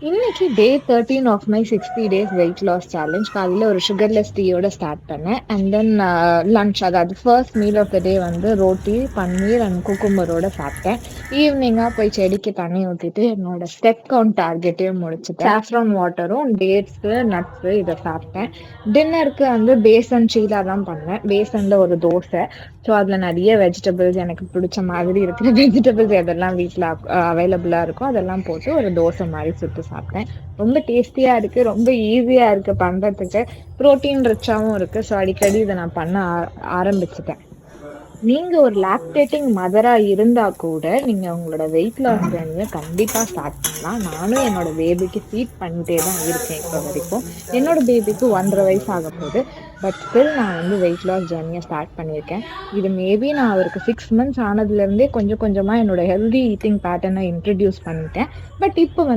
இன்னைக்கு day 13 of my 60 days weight loss challenge. காலையில் ஒரு சுகர்லெஸ் டீயோட ஸ்டார்ட் பண்ணேன். அண்ட் தென் லன்ச், அதாவது first meal of the day வந்து ரோட்டி, பன்னீர் அண்ட் குக்கும்பரோட சாப்பிட்டேன். ஈவினிங்காக போய் செடிக்கு தண்ணி ஊற்றிட்டு என்னோட ஸ்டெப் கவுண்ட் டார்கெட்டையும் முடிச்சுட்டேன். சாஃப்ரான் வாட்டரும் டேட்ஸு நட்ஸு இதை சாப்பிட்டேன். டின்னருக்கு வந்து பேசன் சீலா தான் பண்ணேன். பேசனில் ஒரு தோசை. ஸோ அதில் நிறைய வெஜிடபிள்ஸ், எனக்கு பிடிச்ச மாதிரி இருக்கிற வெஜிடபிள்ஸ் எதெல்லாம் வீட்டில் அவைலபிளாக இருக்கோ அதெல்லாம் போட்டு ஒரு தோசை மாதிரி சுட்டு சாப்பிட்டேன். ரொம்ப டேஸ்டியாக இருக்குது, ரொம்ப ஈஸியாக இருக்குது பண்ணுறதுக்கு, ப்ரோட்டீன் ரிச்சாகவும் இருக்குது. ஸோ அடிக்கடி இதை நான் பண்ண ஆரம்பிச்சிட்டேன். நீங்க ஒரு லாக்டேட்டிங் மதரா இருந்தா கூட நீங்க உங்களோட வெயிட் லாஸ் ஜர்னியை கண்டிப்பா ஸ்டார்ட் பண்ணலாம். நானும் என்னோட பேபிக்கு ஃபீட் பண்ணிட்டே தான் இருக்கேன் இப்போ வரைக்கும். என்னோட பேபிக்கு 1.5 வயசு ஆக போகுது. பட் ஸ்டில் நான் வந்து வெயிட் லாஸ் ஜர்னியை ஸ்டார்ட் பண்ணியிருக்கேன். இது மேபி நான் அவருக்கு 6 months ஆனதுலேருந்தே கொஞ்சம் கொஞ்சமாக என்னோட ஹெல்தி ஈட்டிங் பேட்டர்னை இன்ட்ரடியூஸ் பண்ணிட்டேன். பட் இப்போ வந்து